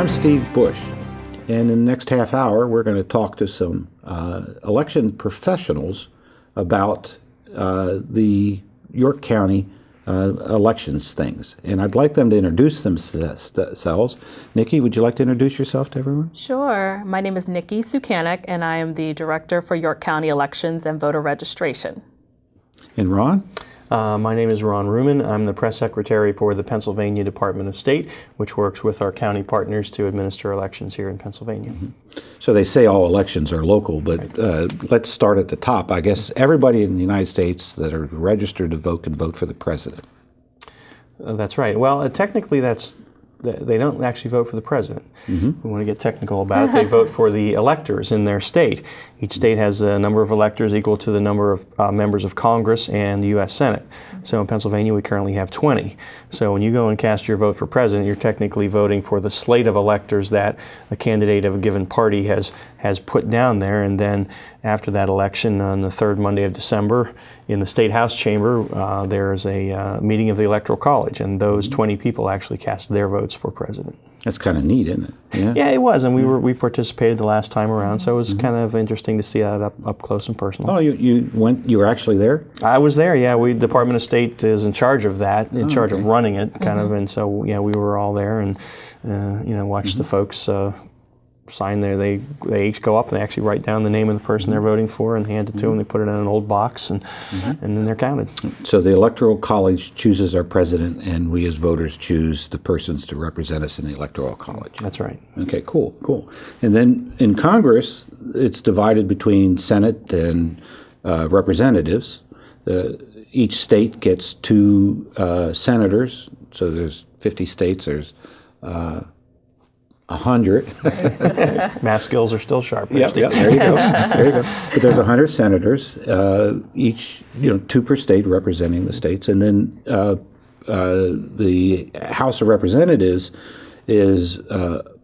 I'm Steve Bush, and in the next half hour, we're going to talk to some election professionals about the York County elections things. And I'd like them to introduce themselves. Nikki, would you like to introduce yourself to everyone? Sure. My name is Nikki Sukanik, and I am the Director for York County Elections and Voter Registration. And Ron? My name is Ron Ruman. I'm the press secretary for the Pennsylvania Department of State, which works with our county partners to administer elections here in Pennsylvania. Mm-hmm. So they say all elections are local, but let's start at the top. I guess everybody in the United States that are registered to vote can vote for the president. That's right. Well, technically they don't actually vote for the president. Mm-hmm. We want to get technical about it. They vote for the electors in their state. Each state has a number of electors equal to the number of members of Congress and the U.S. Senate. So in Pennsylvania, we currently have 20. So when you go and cast your vote for president, you're technically voting for the slate of electors that a candidate of a given party has put down there. And then after that election on the third Monday of December in the State House chamber, there's a meeting of the Electoral College, and those 20 people actually cast their votes for president. That's kind of neat, isn't it? Yeah, it was, and we participated the last time around, so it was kind of interesting to see that up close and personal. Oh, you were actually there? I was there, yeah. Department of State is in charge of that, in charge of running it, kind of, and so yeah, we were all there and watched the folks sign there. They each go up and they actually write down the name of the person they're voting for and hand it to them. They put it in an old box and then they're counted. So the Electoral College chooses our president, and we as voters choose the persons to represent us in the Electoral College. That's right. Okay, cool. And then in Congress, it's divided between Senate and representatives. Each state gets 2 senators. So there's 50 states. There's 100. Math skills are still sharp. Yep, there you go. But there's 100 senators, each 2 per state representing the states, and then the House of Representatives is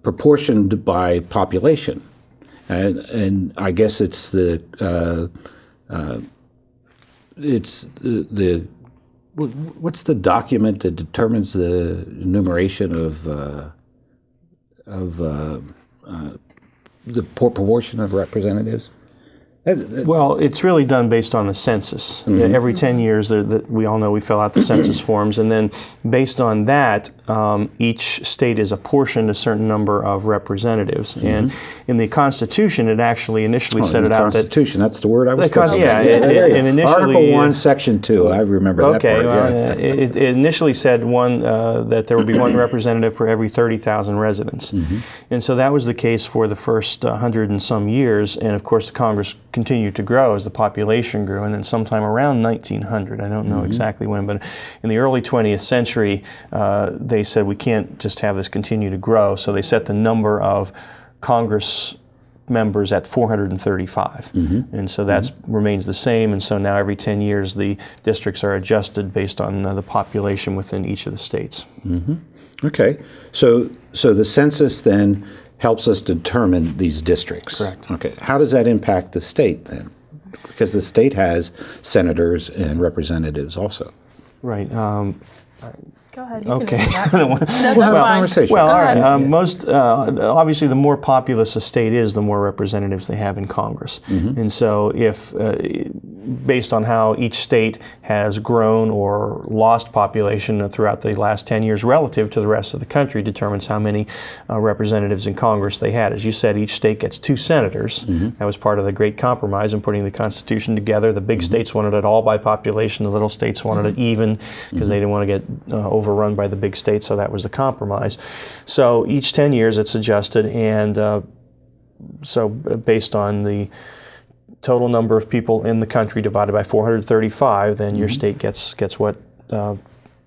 proportioned by population, and I guess it's the what's the document that determines the enumeration of the proportion of representatives? Well, it's really done based on the census. Mm-hmm. Every 10 years, we all know we fill out the census forms, and then based on that, each state is apportioned a certain number of representatives. Mm-hmm. And in the Constitution, it actually initially set it out that... Constitution, that's the word I was thinking. Yeah, and initially... Article 1, Section 2, I remember that part. Well, it initially said that there would be one representative for every 30,000 residents. Mm-hmm. And so that was the case for the first 100 and some years, and of course the Congress continued to grow as the population grew, and then sometime around 1900, I don't know exactly when, but in the early 20th century, they said we can't just have this continue to grow, so they set the number of Congress members at 435, and so that remains the same, and so now every 10 years the districts are adjusted based on the population within each of the states. Okay, so the census then helps us determine these districts. Correct. Okay. How does that impact the state then? Because the state has senators and representatives also. Right. Go ahead. Okay. We'll have a conversation. Well, all right. Obviously, the more populous a state is, the more representatives they have in Congress. And so if, based on how each state has grown or lost population throughout the last 10 years relative to the rest of the country, determines how many representatives in Congress they had. As you said, each state gets 2 senators. That was part of the Great Compromise in putting the Constitution together. The big states wanted it all by population. The little states wanted it even because they didn't want to get overrun by the big states, so that was the compromise. So each 10 years it's adjusted, and so based on the total number of people in the country divided by 435, then your state gets what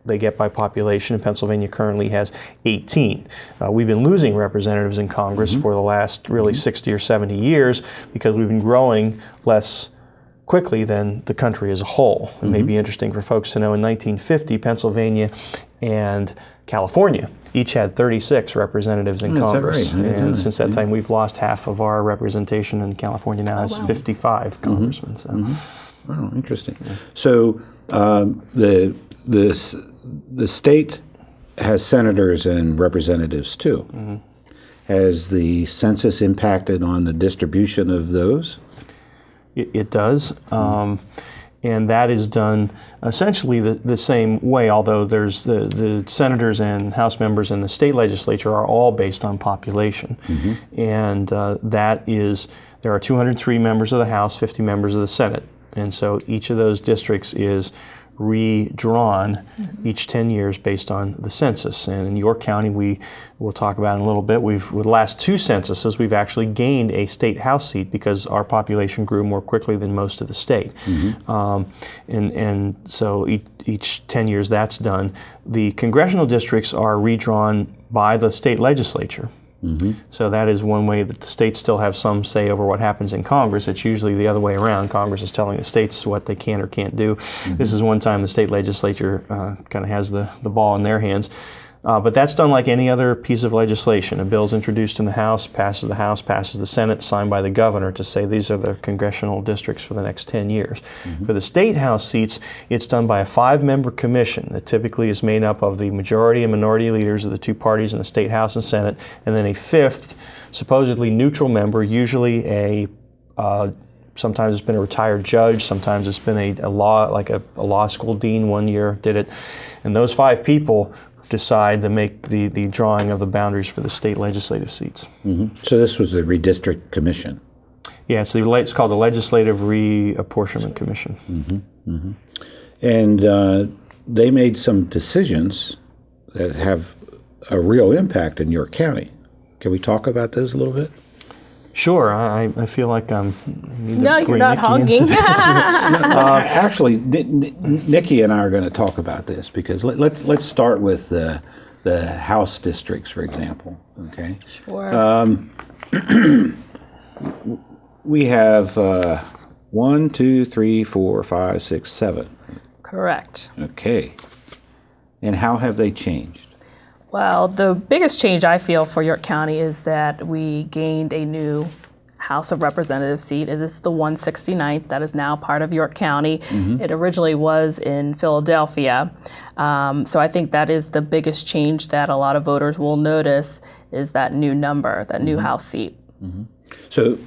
they get by population. And Pennsylvania currently has 18. We've been losing representatives in Congress for the last really 60 or 70 years because we've been growing less quickly than the country as a whole. It may be interesting for folks to know in 1950, Pennsylvania and California each had 36 representatives in Congress. Right? And since that time, we've lost half of our representation, and California now has 55 congressmen. So. Oh, interesting. So the state has senators and representatives too. Has the census impacted on the distribution of those? It does. And that is done essentially the same way, although there's the senators and House members in the state legislature are all based on population. And that is, there are 203 members of the House, 50 members of the Senate. And so each of those districts is redrawn each 10 years based on the census. And in York County, we'll talk about in a little bit, with the last two censuses, we've actually gained a state House seat because our population grew more quickly than most of the state. And so each 10 years that's done. The congressional districts are redrawn by the state legislature. So that is one way that the states still have some say over what happens in Congress. It's usually the other way around. Congress is telling the states what they can or can't do. This is one time the state legislature kind of has the ball in their hands. But that's done like any other piece of legislation. A bill's introduced in the House, passes the Senate, signed by the governor to say these are the congressional districts for the next 10 years. For the state House seats, it's done by a 5-member commission that typically is made up of the majority and minority leaders of the two parties in the state House and Senate, and then a 5th, supposedly neutral member, usually sometimes it's been a retired judge, sometimes it's been a law school dean. One year did it. And those 5 people decide to make the drawing of the boundaries for the state legislative seats. So this was the redistrict commission. Yeah, it's called the Legislative Reapportionment Commission. And they made some decisions that have a real impact in York County. Can we talk about those a little bit? Sure, I feel like I'm. No, you're not hogging. Actually, Nikki and I are going to talk about this because let's start with the House districts, for example. Okay. Sure. We have 1, 2, 3, 4, 5, 6, 7. Correct. Okay. And how have they changed? Well, the biggest change I feel for York County is that we gained a new House of Representatives seat. It is the 169th that is now part of York County. It originally was in Philadelphia. So I think that is the biggest change that a lot of voters will notice is that new number, that new House seat. So,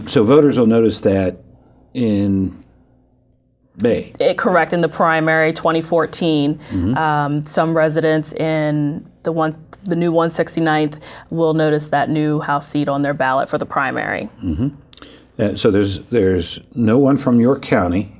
so voters will notice that in May. Correct. In the primary 2014, some residents in the new 169th will notice that new House seat on their ballot for the primary. So there's no one from York County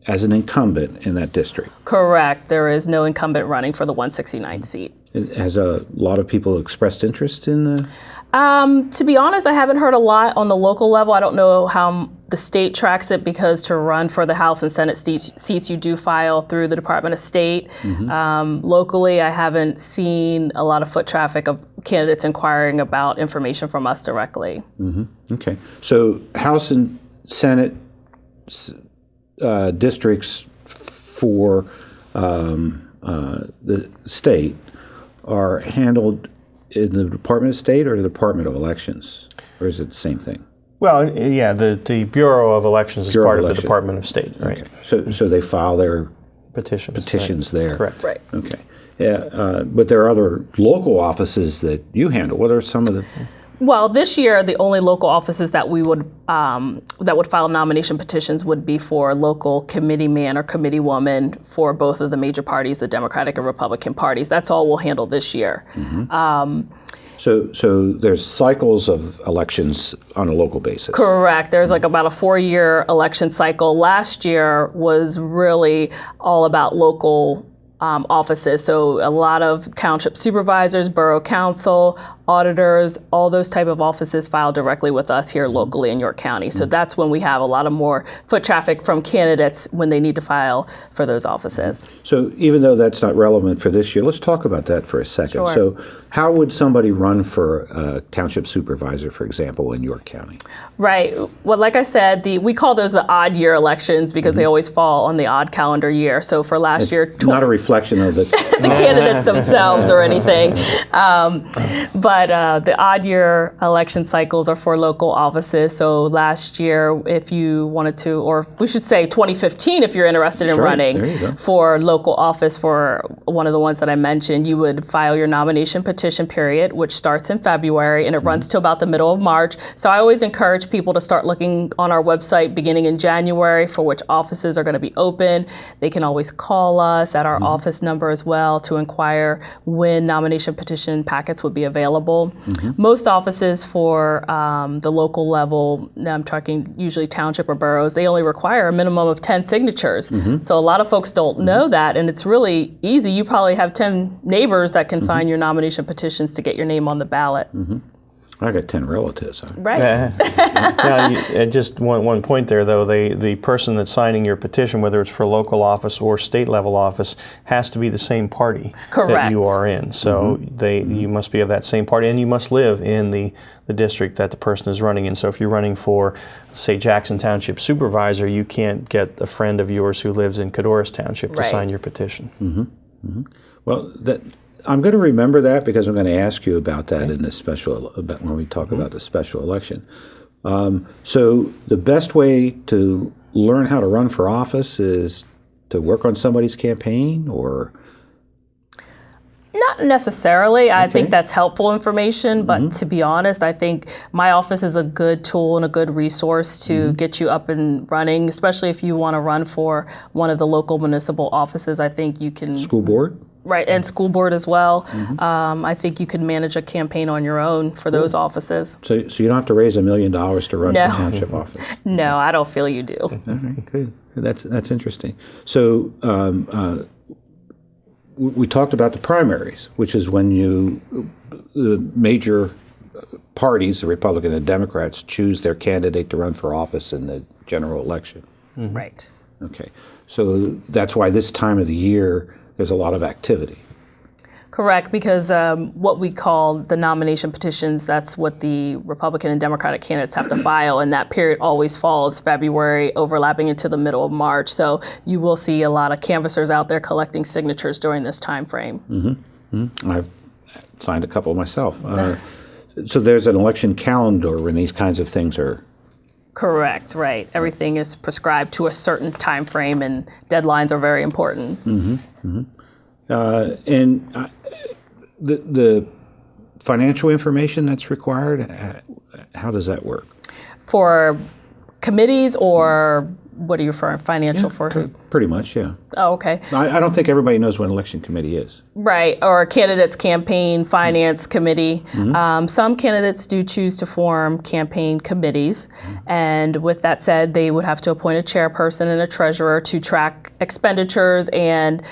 as an incumbent in that district. Correct. There is no incumbent running for the 169th seat. Has a lot of people expressed interest in the... To be honest, I haven't heard a lot on the local level. I don't know how the state tracks it because to run for the House and Senate seats, you do file through the Department of State. Locally, I haven't seen a lot of foot traffic of candidates inquiring about information from us directly. Okay. So House and Senate districts for the state are handled in the Department of State or the Department of Elections? Or is it the same thing? Well, yeah, the Bureau of Elections is part of the Department of State, right? Okay. So they file their petitions there. Correct. Right. Okay. Yeah, but there are other local offices that you handle. What are some of the... Well, this year, the only local offices that we would file nomination petitions would be for local committeeman or committeewoman for both of the major parties, the Democratic and Republican parties. That's all we'll handle this year. So there's cycles of elections on a local basis. Correct. There's like about a 4-year election cycle. Last year was really all about local offices. So a lot of township supervisors, borough council, auditors, all those type of offices file directly with us here locally in York County. So that's when we have a lot of more foot traffic from candidates when they need to file for those offices. So even though that's not relevant for this year, let's talk about that for a second. Sure. So how would somebody run for a township supervisor, for example, in York County? Right. Well, like I said, we call those the odd year elections because they always fall on the odd calendar year. So for last year... Not a reflection of the candidates themselves or anything. But But the odd year election cycles are for local offices. So last year, if you wanted to, or we should say 2015, if you're interested in right. running There you go. for local office for one of the ones that I mentioned, you would file your nomination petition period, which starts in February and it runs to about the middle of March. So I always encourage people to start looking on our website beginning in January for which offices are going to be open. They can always call us at our office number as well to inquire when nomination petition packets would be available. Most offices for the local level, now I'm talking usually township or boroughs, they only require a minimum of 10 signatures. So a lot of folks don't know that, and it's really easy. You probably have 10 neighbors that can sign your nomination petitions to get your name on the ballot. I got 10 relatives. Right. Now, just one point there, though, the person that's signing your petition, whether it's for local office or state level office, has to be the same party that Correct. you are in. So you must be of that same party, and you must live in the district that the person is running in. So if you're running for, say, Jackson Township Supervisor, you can't get a friend of yours who lives in Codorus Township to Right. sign your petition. Well, I'm going to remember that because I'm going to ask you about that in this when we talk about the special election. So the best way to learn how to run for office is to work on somebody's campaign, or? Not necessarily. I Okay. think that's helpful information, but to be honest, I think my office is a good tool and a good resource to get you up and running, especially if you want to run for one of the local municipal offices. I think you can, School board? right, and school board as well. I think you can manage a campaign on your own for those offices. So you don't have to raise $1 million to run No. for township office. No, I don't feel you do. All right, good. That's interesting. So we talked about the primaries, which is when the major parties, the Republican and Democrats, choose their candidate to run for office in the general election. Right. Okay, so that's why this time of the year there's a lot of activity. Correct, because what we call the nomination petitions, that's what the Republican and Democratic candidates have to file, and that period always falls February, overlapping into the middle of March. So you will see a lot of canvassers out there collecting signatures during this time frame. I've signed a couple myself. So there's an election calendar when these kinds of things are. Correct, right. Everything is prescribed to a certain time frame, and deadlines are very important. And the financial information that's required, how does that work? For committees, or what are you referring, financial for who? Pretty much, yeah. Oh, okay. I don't think everybody knows what an election committee is. Right, or candidates campaign finance committee. Some candidates do choose to form campaign committees, and with that said, they would have to appoint a chairperson and a treasurer to track expenditures and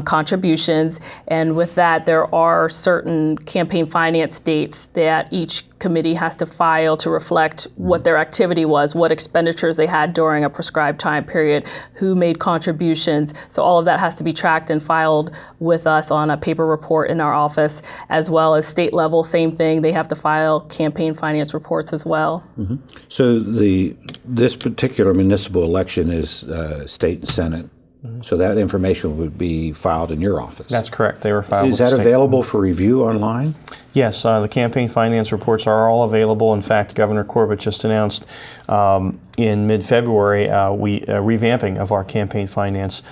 contributions. And with that, there are certain campaign finance dates that each committee has to file to reflect what their activity was, what expenditures they had during a prescribed time period, who made contributions. So all of that has to be tracked and filed with us on a paper report in our office, as well as state level, same thing. They have to file campaign finance reports as well. So this particular municipal election is state and Senate. So that information would be filed in your office. That's correct. They were filed Is with the that state. available for review online? Yes, the campaign finance reports are all available. In fact, Governor Corbett just announced in mid-February revamping of our campaign finance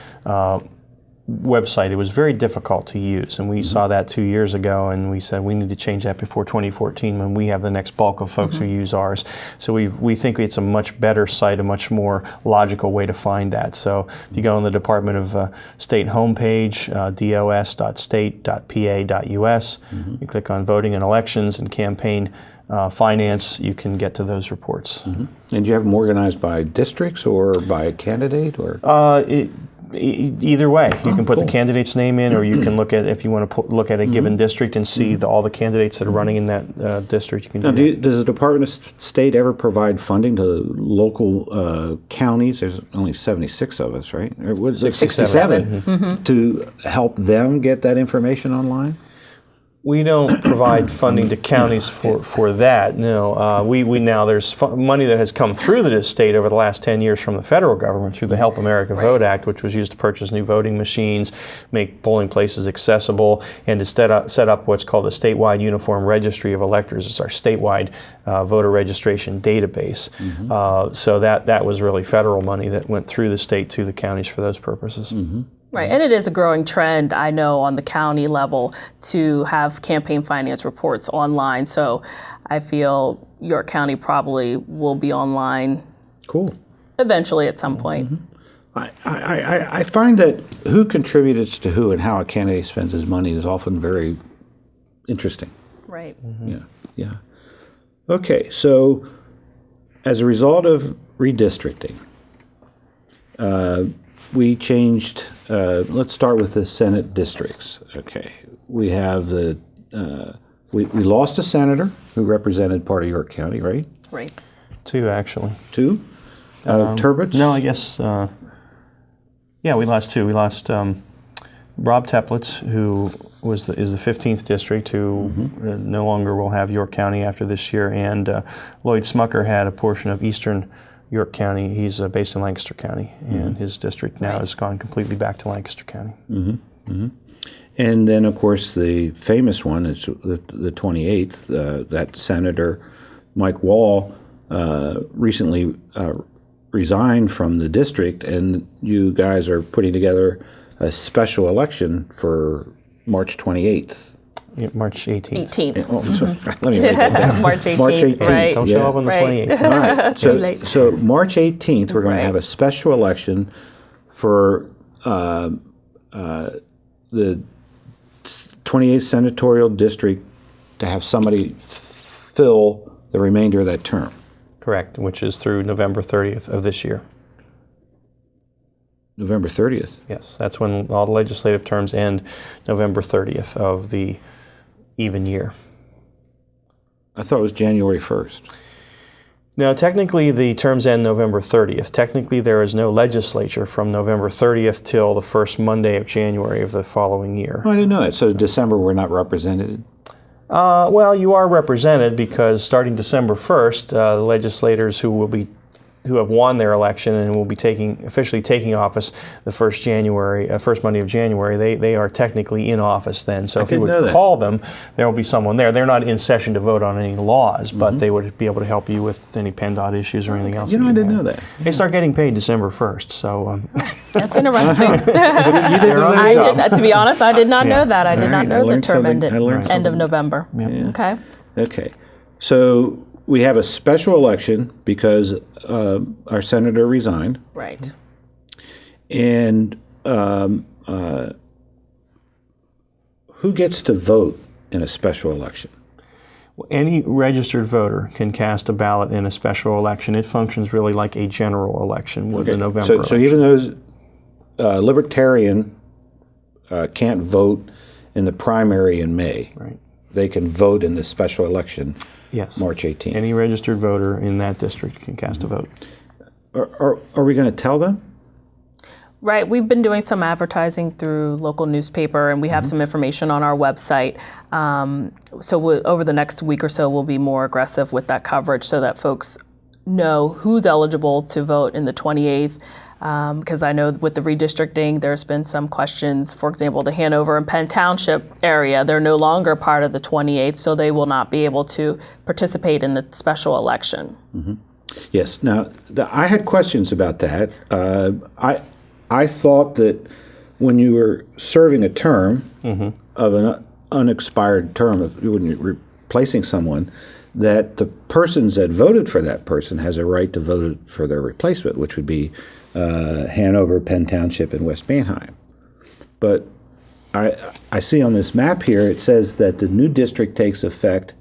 website. It was very difficult to use, and we saw that 2 years ago, and we said we need to change that before 2014 when we have the next bulk of folks who use ours. So we think it's a much better site, a much more logical way to find that. So if you go on the Department of State homepage, dos.state.pa.us, you click on voting and elections and campaign finance, you can get to those reports. And do you have them organized by districts or by candidate, or? Either way, you can put the candidate's name in, or you can look at, if you want to look at a given district and see all the candidates that are running in that district. You can do Now, that. does the Department of State ever provide funding to local counties? There's only 76 of us, right? Or what is it, 67 to help them get that information online? We don't provide funding to counties for that. No, we now there's money that has come through the state over the last 10 years from the federal government through the Help America Vote Act, which was used to purchase new voting machines, make polling places accessible, and to set up what's called the statewide uniform registry of electors. It's our statewide voter registration database. So that was really federal money that went through the state to the counties for those purposes. Right, and it is a growing trend, I know, on the county level to have campaign finance reports online. So I feel York County probably will be online eventually at some point. I find that who contributed to who and how a candidate spends his money is often very interesting. Right. Yeah. Okay, so as a result of redistricting, we changed, let's start with the Senate districts. Okay, we have we lost a senator who represented part of York County, right? Right. 2, actually. 2? Turbot's? No, I guess, we lost 2. We lost Rob Teplitz, who is the 15th district, who no longer will have York County after this year, and Lloyd Smucker had a portion of eastern York County. He's based in Lancaster County, and his district now has gone completely back to Lancaster County. And then, of course, the famous one is the 28th. That Senator Mike Wall recently resigned from the district, and you guys are putting together a special election for March 28th. Yeah, March 18th. 18th. Oh, sorry. Let me write that down. March 18th, March 18th. right. Don't show up on the 28th. All right. Too late. So March 18th, we're going to Right. have a special election for the 28th Senatorial District to have somebody fill the remainder of that term. Correct, which is through November 30th of this year. November 30th. Yes, that's when all the legislative terms end, November 30th of the even year. I thought it was January 1st. Now, technically, the terms end November 30th. Technically, there is no legislature from November 30th till the first Monday of January of the following year. Oh, I didn't know that. So December we're not represented? Well, you are represented because starting December 1st, the legislators who have won their election and will be officially taking office the first Monday of January, they are technically in office then. So if you would call them, there will be someone there. They're not in session to vote on any laws, but they would be able to help you with any PennDOT issues or anything else. You know, I didn't know that. They start getting paid December 1st, so... That's interesting. You did I did, to be honest, I did not know that. I did not right, I know the learned term something. ended I learned end something. of November. Yeah. Okay. Okay. So we have a special election because our senator resigned. Right. And who gets to vote in a special election? Any registered voter can cast a ballot in a special election. It functions really like a general election with the November election. So even those libertarian can't vote in the primary in May. Right. They can vote in the special election, Yes. March 18th. Any registered voter in that district can cast a vote. Are we going to tell them? Right. We've been doing some advertising through local newspaper, and we have some information on our website. So over the next week or so, we'll be more aggressive with that coverage so that folks know who's eligible to vote in the 28th. Because I know with the redistricting, there's been some questions. For example, the Hanover and Penn Township area, they're no longer part of the 28th, so they will not be able to participate in the special election. Yes. Now, I had questions about that. I thought that when you were serving a term of an unexpired term, when you're replacing someone, that the persons that voted for that person has a right to vote for their replacement, which would be Hanover, Penn Township, and West Manheim. But I see on this map here, it says that the new district takes effect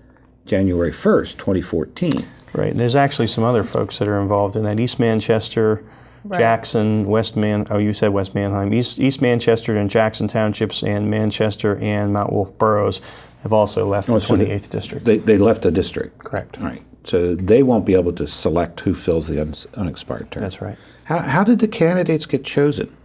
January 1st, 2014. Right. And there's actually some other folks that are involved in that. East Manchester, Jackson, you said West Manheim. East Manchester and Jackson Townships and Manchester and Mount Wolf boroughs have also left the 28th district. They left the district. Correct. All right. So they won't be able to select who fills the unexpired term. That's right. How did the candidates get chosen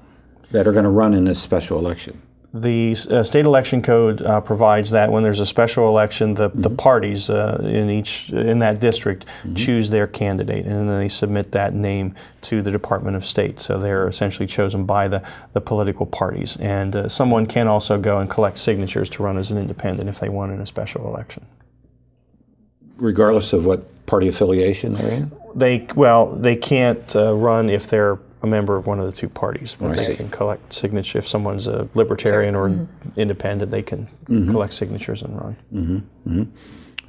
that are going to run in this special election? The state election code provides that when there's a special election, the parties in that district choose their candidate, and then they submit that name to the Department of State. So they're essentially chosen by the political parties. And someone can also go and collect signatures to run as an independent if they won in a special election. Regardless of what party affiliation they're in? They can't run if they're a member of one of the two parties, but I they see. can collect signatures. If someone's a libertarian or independent, they can collect signatures and run.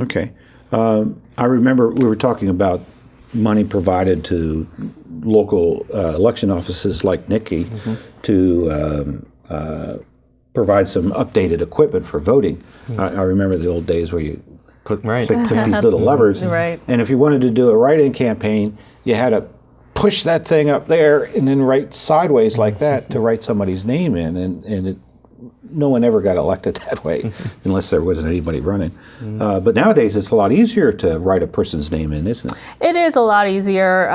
Okay. I remember we were talking about money provided to local election offices like Nikki to provide some updated equipment for voting. I remember the old days where you click these little levers. Right. And if you wanted to do a write-in campaign, you had to push that thing up there and then write sideways like that to write somebody's name in, and no one ever got elected that way unless there wasn't anybody running. But nowadays it's a lot easier to write a person's name in, isn't it? It is a lot easier.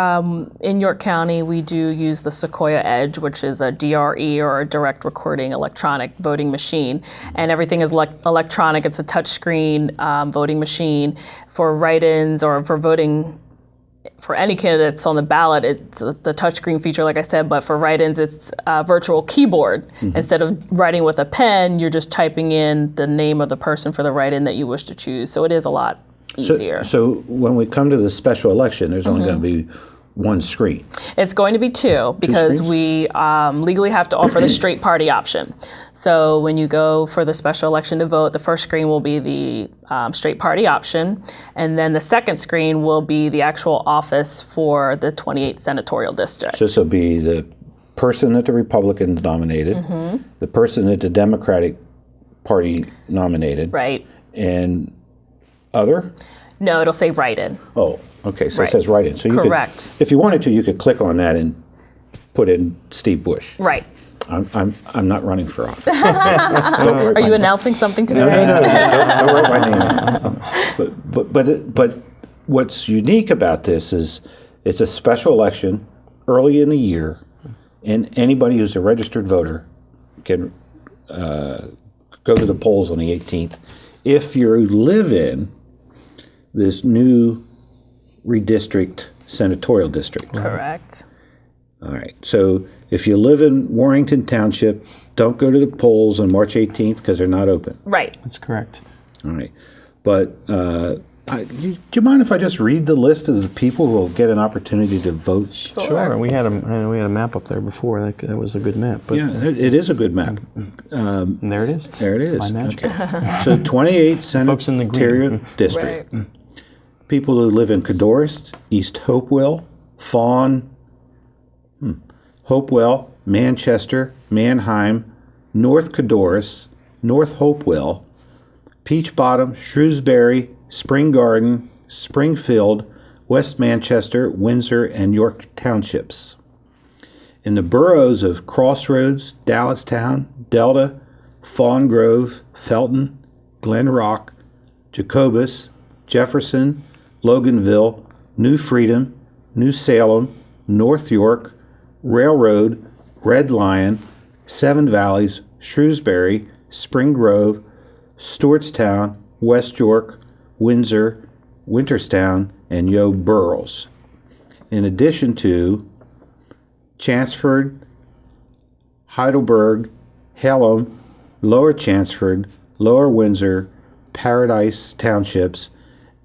In York County, we do use the Sequoia Edge, which is a DRE, or a direct recording electronic voting machine. And everything is electronic. It's a touchscreen voting machine for write-ins or for voting. For any candidates on the ballot, it's the touchscreen feature, like I said, but for write-ins, it's a virtual keyboard. Instead of writing with a pen, you're just typing in the name of the person for the write-in that you wish to choose. So it is a lot easier. So when we come to the special election, there's only going to be one screen. It's going to be two because we legally have to offer the straight party option. So when you go for the special election to vote, the first screen will be the straight party option, and then the second screen will be the actual office for the 28th senatorial district. So this will be the person that the Republicans nominated, the person that the Democratic Party nominated, Right. and other? No, it'll say write-in. Oh, okay. So Right. it says write-in. So you Correct. could, if you wanted to, you could click on that and put in Steve Bush. Right. I'm not running for office. Don't write Are you my- announcing something today? No. Don't write my name. But what's unique about this is it's a special election early in the year, and anybody who's a registered voter can go to the polls on the 18th. If you live in this new redistrict senatorial district. Correct. All right. So if you live in Warrington Township, don't go to the polls on March 18th because they're not open. Right. That's correct. All right. But do you mind if I just read the list of the people who will get an opportunity to vote? Sure. And we had a map up there before. That was a good map. But, Yeah, it is a good map. and there it is. There it is. By magic. Okay. So 28 Folks in the green. senatorial district. Right. People who live in Cadorest, East Hopewell, Fawn, Hopewell, Manchester, Manheim, North Cadorest, North Hopewell, Peach Bottom, Shrewsbury, Spring Garden, Springfield, West Manchester, Windsor, and York Townships. In the boroughs of Crossroads, Dallastown, Delta, Fawn Grove, Felton, Glen Rock, Jacobus, Jefferson, Loganville, New Freedom, New Salem, North York, Railroad, Red Lion, Seven Valleys, Shrewsbury, Spring Grove, Stewartstown, West York, Windsor, Winterstown, and Yo Burles. In addition to Chanceford, Heidelberg, Hallam, Lower Chanceford, Lower Windsor, Paradise Townships,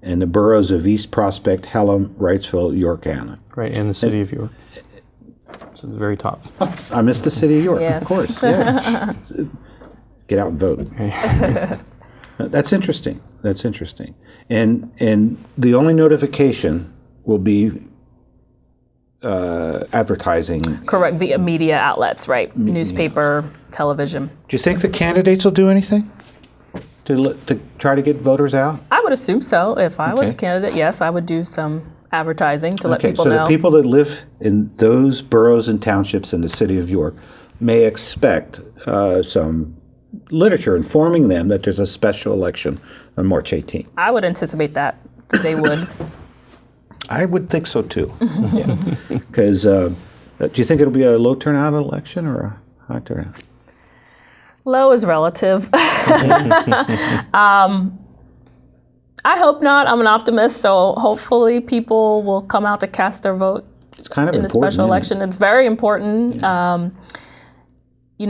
and the boroughs of East Prospect, Hallam, Wrightsville, York, Anna. Right, and the city of York. So at the very top. I missed the city of York, Yes. of course. Yes. Get out and vote. That's interesting. That's interesting. And the only notification will be advertising. Correct. Via media outlets, right? Newspaper, television. Do you think the candidates will do anything to try to get voters out? I would assume so. If I was a Okay. candidate, yes, I would do some advertising to let Okay, people so know. the people that live in those boroughs and townships in the city of York may expect some literature informing them that there's a special election on March 18th. I would anticipate that they would. I would think so too. Because do you think it'll be a low turnout election or a high turnout? Low is relative. I hope not. I'm an optimist, so hopefully people will come out to cast their vote It's kind of in the important, special isn't it? election. It's very important. Yeah.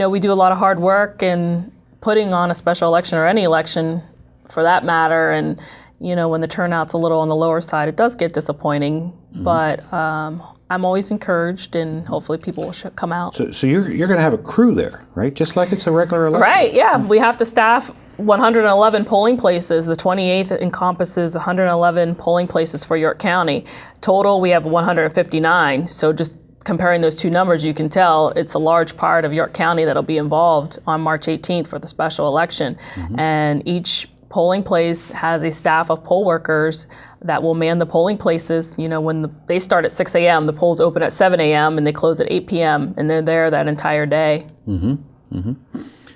We do a lot of hard work in putting on a special election or any election for that matter. And, when the turnout's a little on the lower side, it does get disappointing. Mm-hmm. But I'm always encouraged, and hopefully people will come out. So you're going to have a crew there, right? Just like it's a regular election. Right, yeah. We have to staff 111 polling places. The 28th encompasses 111 polling places for York County. Total, we have 159. So just comparing those two numbers, you can tell it's a large part of York County that'll be involved on March 18th for the special election. Mm-hmm. And each polling place has a staff of poll workers that will man the polling places. When they start at 6 a.m., the polls open at 7 a.m. and they close at 8 p.m. and they're there that entire day. Mm-hmm. Mm-hmm.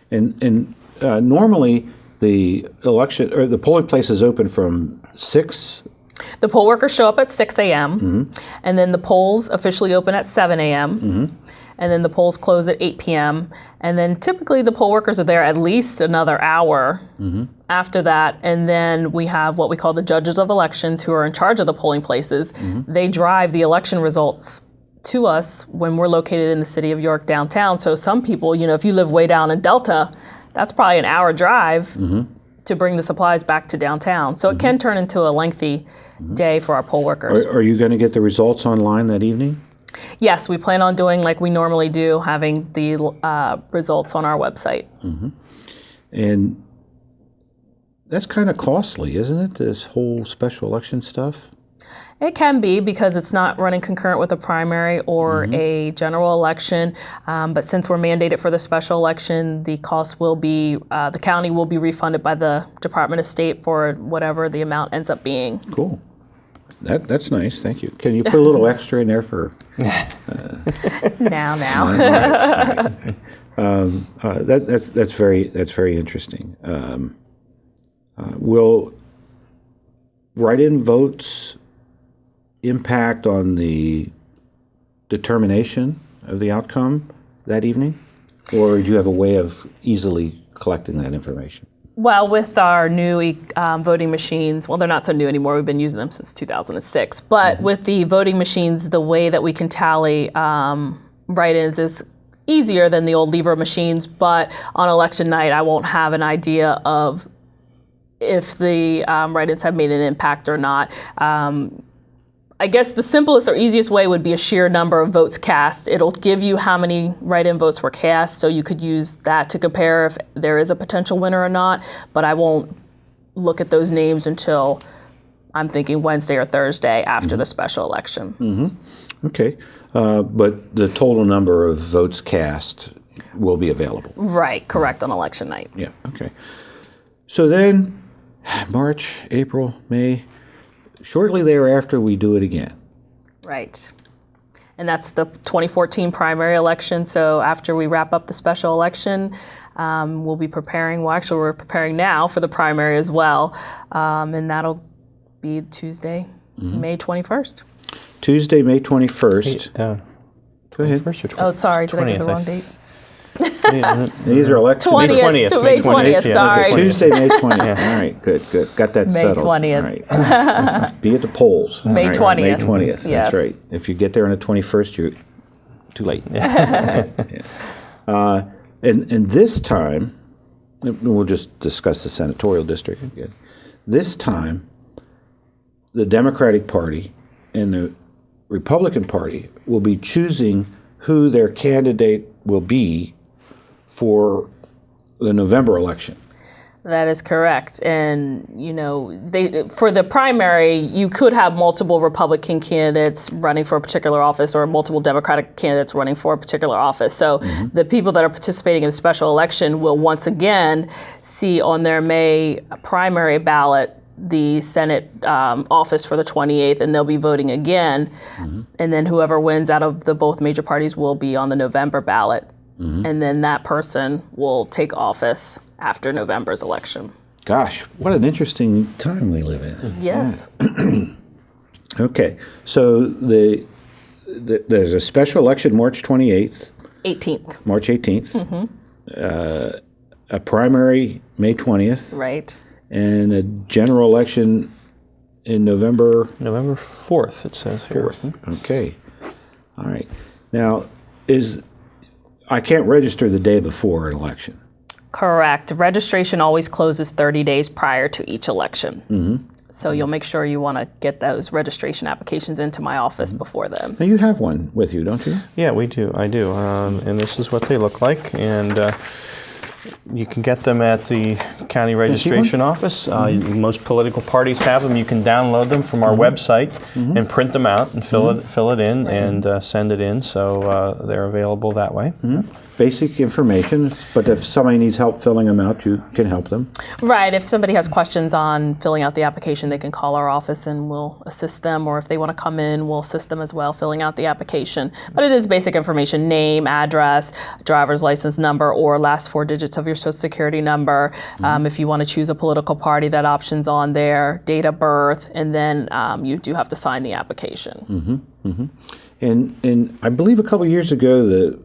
And normally the election or the polling place is open from 6. The poll workers show up at 6 a.m. Mm-hmm. and then the polls officially open at 7 a.m. Mm-hmm. and then the polls close at 8 p.m. and then typically the poll workers are there at least another hour after that. And then we have what we call the judges of elections who are in charge of the polling places. Mm-hmm. They drive the election results to us when we're located in the city of York downtown. So some people, if you live way down in Delta, that's probably an hour drive to bring the supplies back to downtown. So it can turn into a lengthy day for our poll workers. Are you going to get the results online that evening? Yes, we plan on doing like we normally do, having the results on our website. Mm-hmm. And that's kind of costly, isn't it, this whole special election stuff? It can be because it's not running concurrent with a primary or a general election. But since we're mandated for the special election, the cost will be, the county will be refunded by the Department of State for whatever the amount ends up being. Cool. That's nice. Thank you. Can you put a little extra in there for? Now. That's very interesting. Will write-in votes impact on the determination of the outcome that evening, or do you have a way of easily collecting that information? Well, with our new voting machines, well, they're not so new anymore. We've been using them since 2006. But with the voting machines, the way that we can tally write-ins is easier than the old lever machines. But on election night, I won't have an idea of if the write-ins have made an impact or not. I guess the simplest or easiest way would be a sheer number of votes cast. It'll give you how many write-in votes were cast, so you could use that to compare if there is a potential winner or not. But I won't look at those names until I'm thinking Wednesday or Thursday after the special election. Mm-hmm. Okay. But the total number of votes cast will be available. Right, correct, on election night. Yeah, okay. So then, March, April, May, shortly thereafter, we do it again. Right. And that's the 2014 primary election. So after we wrap up the special election, we'll be preparing, we're preparing now for the primary as well. And that'll be Tuesday, May 21st. Tuesday, May 21st. Go ahead. 21st or Oh, sorry, did I get the 20th, wrong date? These are elections. 20th, May 20th, yeah. sorry. Tuesday, May 20th. All right, good. Got that May settled. 20th. All right. Be at the polls. May All right, 20th. May 20th, Yes. that's right. If you get there on the 21st, you're too late. Yeah. And this time, we'll just discuss the senatorial district again. This time, the Democratic Party and the Republican Party will be choosing who their candidate will be for the November election. That is correct. And, for the primary, you could have multiple Republican candidates running for a particular office or multiple Democratic candidates running for a particular office. So the people that are participating in the special election will once again see on their May primary ballot the Senate office for the 28th, and they'll be voting again. And then whoever wins out of the both major parties will be on the November ballot. And then that person will take office after November's election. Gosh, what an interesting time we live in. Yes. Okay, so there's a special election March 28th. 18th. March 18th. a primary May 20th, Right. and a general election in November November 4th, it says here. 4th. Okay. All right. Now, I can't register the day before an election. Correct. Registration always closes 30 days prior to each election. So you'll make sure you want to get those registration applications into my office before then. Now, you have one with you, don't you? Yeah, we do. I do. And this is what they look like. And you can get them at the county registration office. Most political parties have them. You can download them from our website and print them out and fill it in and send it in. So they're available that way. Basic information, but if somebody needs help filling them out, you can help them. Right. If somebody has questions on filling out the application, they can call our office and we'll assist them. Or if they want to come in, we'll assist them as well filling out the application. But it is basic information: name, address, driver's license number, or last 4 digits of your Social Security number. If you want to choose a political party, that option's on there. Date of birth, and then you do have to sign the application. And I believe a couple of years ago, the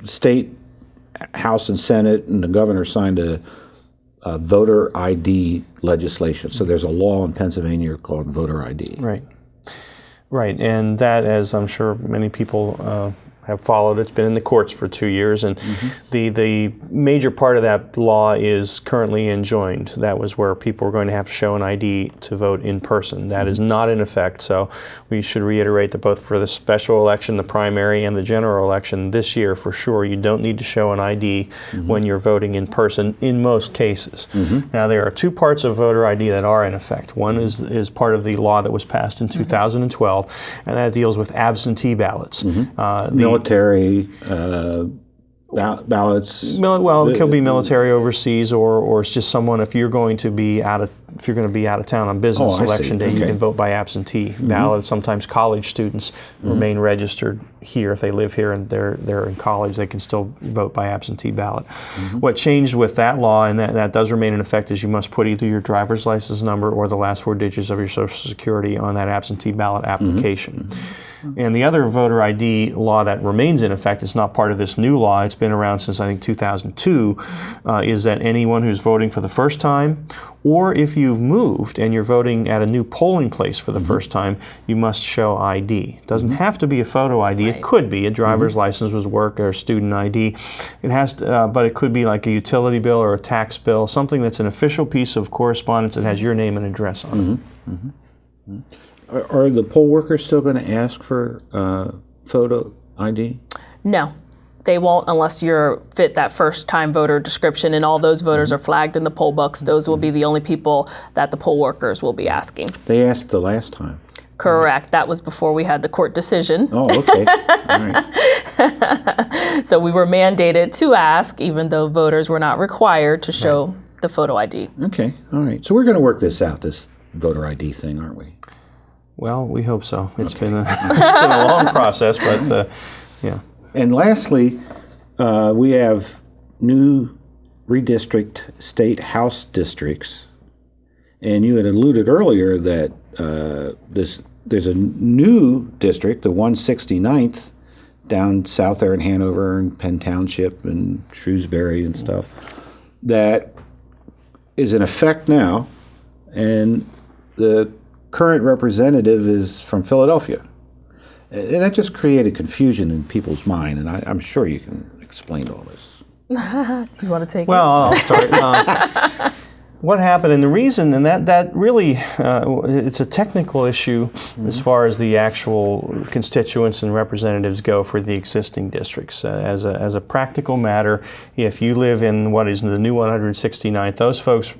state House and Senate and the governor signed a voter ID legislation. So there's a law in Pennsylvania called voter ID. Right. Right. And that, as I'm sure many people have followed, it's been in the courts for 2 years, and the major part of that law is currently enjoined. That was where people were going to have to show an ID to vote in person. That is not in effect, so we should reiterate that both for the special election, the primary, and the general election this year, for sure, you don't need to show an ID when you're voting in person in most cases. Now, there are 2 parts of voter ID that are in effect. One is part of the law that was passed in 2012, and that deals with absentee ballots. Military ballots. Well, it could be military overseas, or it's just someone. If you're going to be out of town on business election day, you can vote by absentee ballot. Sometimes college students remain registered here if they live here and they're in college. They can still vote by absentee ballot. What changed with that law, and that does remain in effect, is you must put either your driver's license number or the last 4 digits of your Social Security on that absentee ballot application. And the other voter ID law that remains in effect, is not part of this new law, it's been around since I think 2002, is that anyone who's voting for the first time, or if you've moved and you're voting at a new polling place for the first time, you must show ID. It doesn't have to be a photo ID. It could be a driver's license would work, or a student ID. It has to, but it could be like a utility bill or a tax bill, something that's an official piece of correspondence that has your name and address on it. Are the poll workers still going to ask for photo ID? No, they won't unless you're fit that first-time voter description, and all those voters are flagged in the poll books. Those will be the only people that the poll workers will be asking. They asked the last time. Correct. That was before we had the court decision. Oh, okay. All right. So we were mandated to ask, even though voters were not required to show the photo ID. Okay. All right. So we're going to work this out, this voter ID thing, aren't we? Well, we hope so. It's been a long process, but yeah. And lastly, we have new redistrict state house districts. And you had alluded earlier that there's a new district, the 169th, down south there in Hanover and Penn Township and Shrewsbury and stuff, that is in effect now, and the current representative is from Philadelphia. And that just created confusion in people's mind, and I'm sure you can explain all this. Do you want to take Well, I'll start. What happened, and the reason, and that really, it's a technical issue as far as the actual constituents and representatives go for the existing districts. As a practical matter, if you live in what is the new 169th, those folks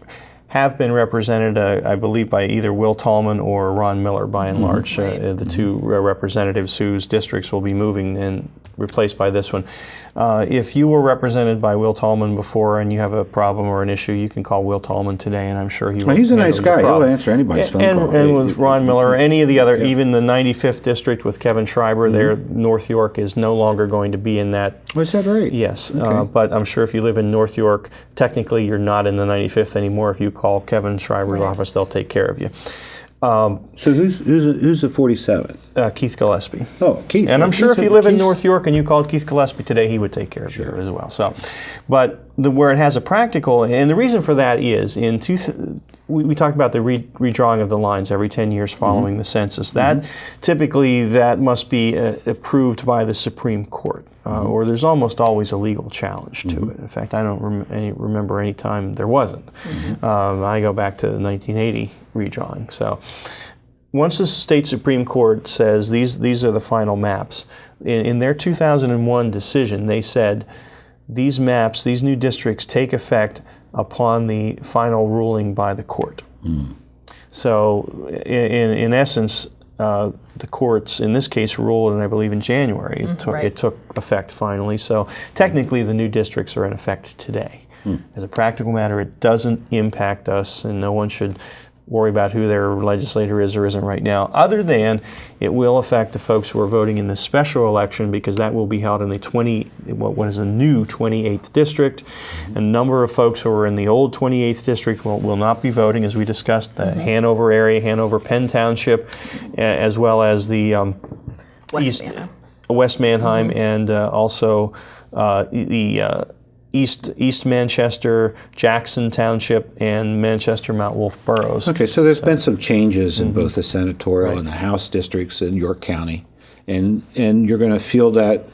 have been represented, I believe, by either Will Tallman or Ron Miller, by and large, the 2 representatives whose districts will be moving and replaced by this one. If you were represented by Will Tallman before and you have a problem or an issue, you can call Will Tallman today, and I'm sure he will. He's a nice handle your guy. He'll problem. answer anybody's phone call. And with Ron Miller or any of the other, even the 95th district with Kevin Schreiber there, North York is no longer going to be in that. Was that right? Yes, Okay. but I'm sure if you live in North York, technically you're not in the 95th anymore. If you call Kevin Schreiber's office, they'll take care of you. So who's the 47th? Keith Gillespie. Oh, Keith. And I'm sure if you live in Keith's- North York and you called Keith Gillespie today, he would take care of you as well. So, but where it has a practical, and the reason for that is we talked about the redrawing of the lines every 10 years following the census. That typically that must be approved by the Supreme Court, or there's almost always a legal challenge to it. In fact, I don't remember any time there wasn't. I go back to the 1980 redrawing. So. Once the state Supreme Court says these are the final maps, in their 2001 decision, they said these maps, these new districts, take effect upon the final ruling by the court. So, in essence, the courts, in this case, ruled, and I believe in January, it took effect finally. So, technically, the new districts are in effect today. As a practical matter, it doesn't impact us, and no one should worry about who their legislator is or isn't right now, other than it will affect the folks who are voting in the special election, because that will be held in the what is a new 28th district. A number of folks who are in the old 28th district will not be voting, as we discussed, the Hanover area, Hanover Penn Township, as well as the West Manheim, and also the East Manchester, Jackson Township, and Manchester Mount Wolf boroughs. Okay, so there's been some changes in both the senatorial and the House districts in York County, and you're going to feel that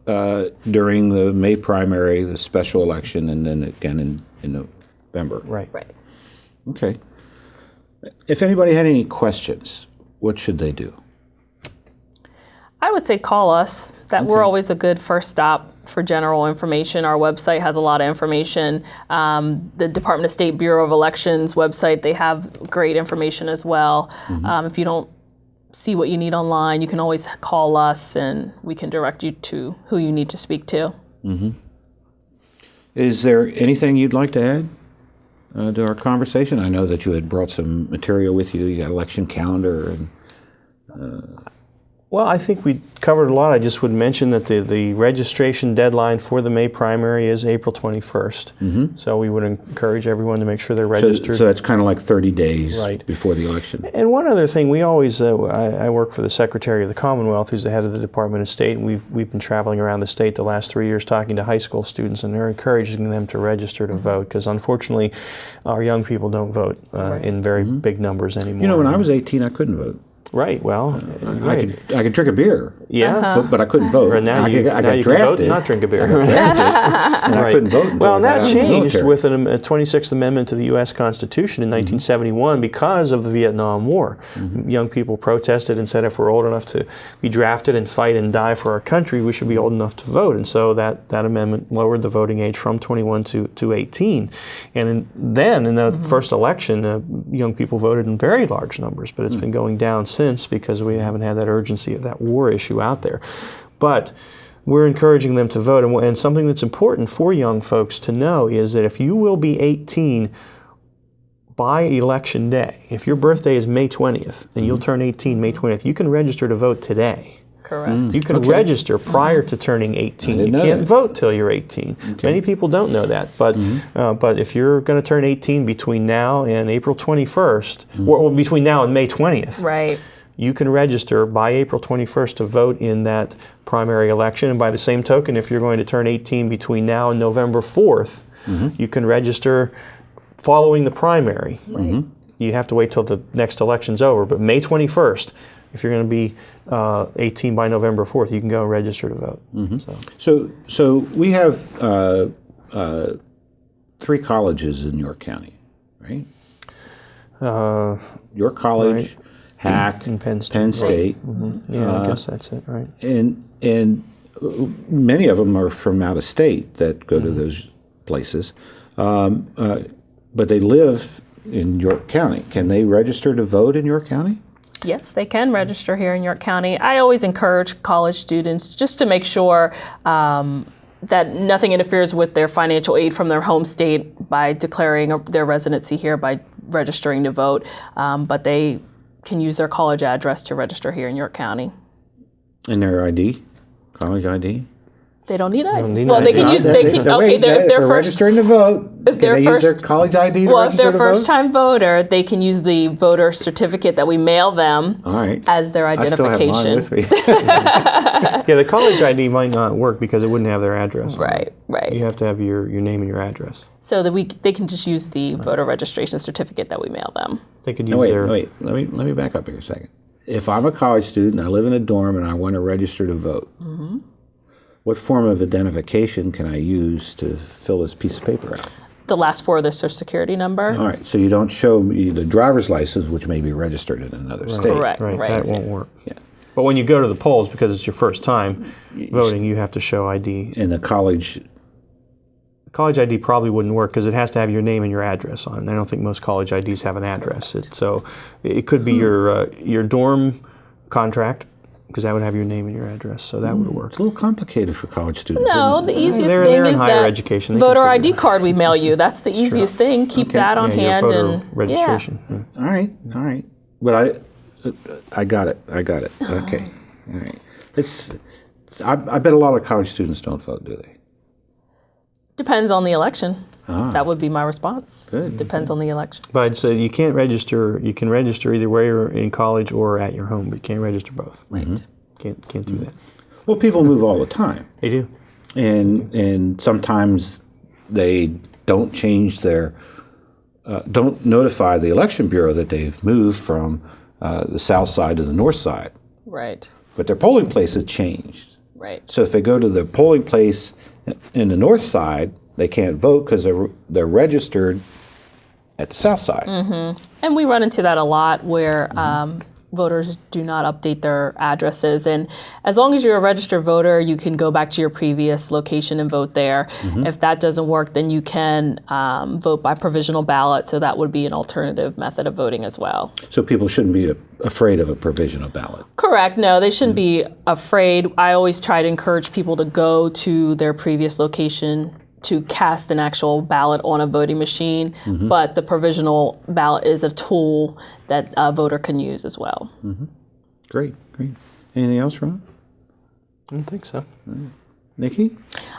during the May primary, the special election, and then again in November. Right. Okay. If anybody had any questions, what should they do? I would say call us. We're always a good first stop for general information. Our website has a lot of information. The Department of State Bureau of Elections website, they have great information as well. If you don't see what you need online, you can always call us and we can direct you to who you need to speak to. Is there anything you'd like to add to our conversation? I know that you had brought some material with you. You got election calendar and Well, I think we covered a lot. I just would mention that the registration deadline for the May primary is April 21st. So we would encourage everyone to make sure they're registered. So that's kind of like 30 days Right. before the election. And one other thing, we always, I work for the Secretary of the Commonwealth, who's the head of the Department of State, and we've been traveling around the state the last 3 years talking to high school students, and they're encouraging them to register to vote, because unfortunately our young people don't vote in very big numbers anymore. You know, when I was 18, I couldn't vote. Right, well, I could drink a beer. Yeah. But I couldn't vote. And now I you got can vote drafted. and not drink a beer. And I couldn't vote. Well, and that until I got in the changed military. with a 26th Amendment to the U.S. Constitution in 1971 because of the Vietnam War. Young people protested and said if we're old enough to be drafted and fight and die for our country, we should be old enough to vote. And so that amendment lowered the voting age from 21 to 18. And then in the first election, young people voted in very large numbers, but it's been going down since because we haven't had that urgency of that war issue out there. But we're encouraging them to vote. And something that's important for young folks to know is that if you will be 18 by election day, if your birthday is May 20th and you'll turn 18 May 20th, you can register to vote today. Correct. You can register prior to turning 18. You can't vote till you're 18. Many people don't know that, but if you're going to turn 18 between now and April 21st, or between now and May 20th, Right. you can register by April 21st to vote in that primary election. And by the same token, if you're going to turn 18 between now and November 4th, you can register following the primary. You have to wait till the next election's over. But May 21st, if you're going to be 18 by November 4th, you can go and register to vote. So we have 3 colleges in York County, right? York College, Hack, and Penn State. Yeah, I guess that's it, right? And many of them are from out of state that go to those places, but they live in York County. Can they register to vote in York County? Yes, they can register here in York County. I always encourage college students just to make sure that nothing interferes with their financial aid from their home state by declaring their residency here by registering to vote, but they can use their college address to register here in York County. And their ID, college ID? They don't need ID. don't need Well, an they ID. can use. They can. Okay, Wait, if if they're they're first. registering to vote, if they're can they use their first- college ID to Well, if register they're to first vote? time voter, they can use the voter certificate that we mail them All right. as their I still have mine identification. with me. Yeah, the college ID might not work because it wouldn't have their address. on it. Right, right. You have to have your name and your address. So that they can just use the voter registration certificate that we mail them. They could use No, wait, their. wait. Let me back up here a second. If I'm a college student, I live in a dorm, and I want to register to vote, what form of identification can I use to fill this piece of paper out? The last four of their social security number. All right, so you don't show me the driver's license, which may be registered in another state. Correct. Right, Right. that won't work. Yeah. But when you go to the polls, because it's your first time voting, you have to show ID. And the college, College ID probably wouldn't work because it has to have your name and your address on it. And I don't think most college IDs have an address. So it could be your dorm contract, because that would have your name and your address. So that would work. it's a little complicated for college students. No, isn't it? the easiest They're thing in is higher that education. They can voter figure ID it out. card we mail you. That's the easiest thing. Keep Okay. that on Yeah, your hand voter and registration. Yeah. All right. But I got it. Okay. All right. I bet a lot of college students don't vote, do they? Depends on the election. That would be my response. Good. Depends on the election. But I'd say you can't register. You can register either way, or in college or at your home, but you can't register both. Right. Can't do that. Well, people move all the time. They do. And sometimes they don't change their don't notify the election bureau that they've moved from the south side to the north side, Right. but their polling place has changed. Right. So if they go to the polling place in the north side, they can't vote because they're registered at the south side. And we run into that a lot where voters do not update their addresses. And as long as you're a registered voter, you can go back to your previous location and vote there. If that doesn't work, then you can vote by provisional ballot. So that would be an alternative method of voting as well. So people shouldn't be afraid of a provisional ballot. Correct. No, they shouldn't be afraid. I always try to encourage people to go to their previous location to cast an actual ballot on a voting machine, but the provisional ballot is a tool that a voter can use as well. Great. Anything else, Ron? I don't think so. Nikki?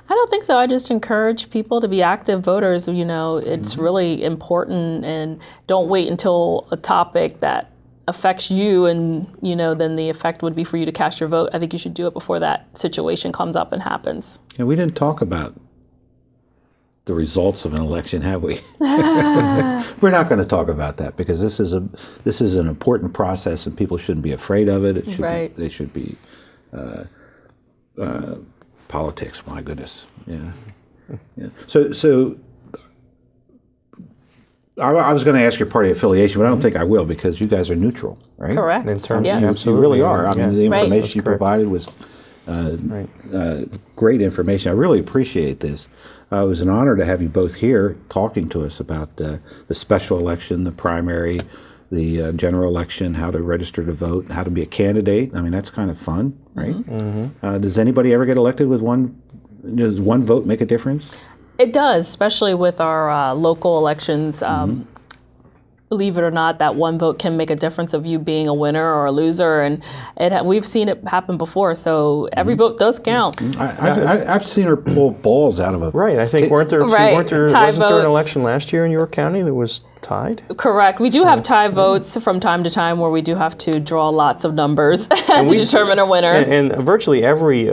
I don't think so. I just encourage people to be active voters. You know, it's really important, and don't wait until a topic that affects you and, you know, then the effect would be for you to cast your vote. I think you should do it before that situation comes up and happens. And we didn't talk about the results of an election, have we? We're not going to talk about that because this is an important process, and people shouldn't be afraid of it. It should Right. they should be politics. My goodness, yeah. So I was going to ask your party affiliation, but I don't think I will because you guys are neutral, right? Correct. In terms Yes. of You absolutely, really are. I mean, the Right. information you That's correct. provided was Right. great information. I really appreciate this. It was an honor to have you both here talking to us about the special election, the primary, the general election, how to register to vote, how to be a candidate. I mean, that's kind of fun, right? Does anybody ever get elected with one? Does one vote make a difference? It does, especially with our local elections. Believe it or not, that one vote can make a difference of you being a winner or a loser, and we've seen it happen before. So every vote does count. I've seen her pull balls out of a Right. I think weren't there Right. wasn't there Tie an votes. election last year in York County that was tied? Correct. We do have tie votes from time to time where we do have to draw lots of numbers to determine a winner. And virtually every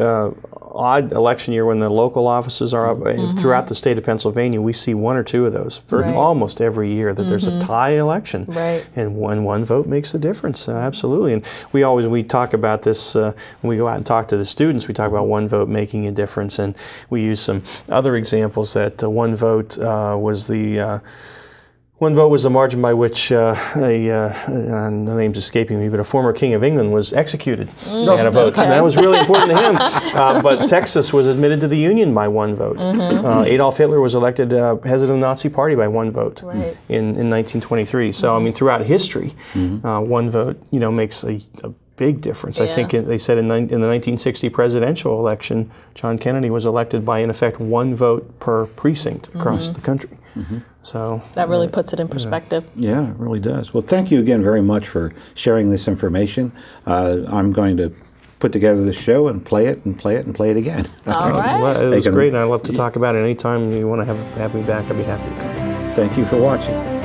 odd election year when the local offices are up throughout the state of Pennsylvania, we see one or two of those for Right. almost every year that there's a tie election. Right. And one vote makes a difference. Absolutely. And we talk about this when we go out and talk to the students. We talk about one vote making a difference, and we use some other examples that one vote was the margin by which the name's escaping me, but a former king of England was executed at a vote. Okay. And that was really important to him. But Texas was admitted to the Union by one vote. Adolf Hitler was elected head of the Nazi Party by one vote Right. in 1923. So, I mean, throughout history, one vote, makes a big difference. I Yeah. think they said in the 1960 presidential election, John Kennedy was elected by, in effect, one vote per precinct across the country. So That really puts it in perspective. Yeah, it really does. Well, thank you again very much for sharing this information. I'm going to put together this show and play it and play it and play it again. All right. Well, it They was can- great, and I'd love to talk about it anytime you want to have me back. I'd be happy to come. Thank you for watching.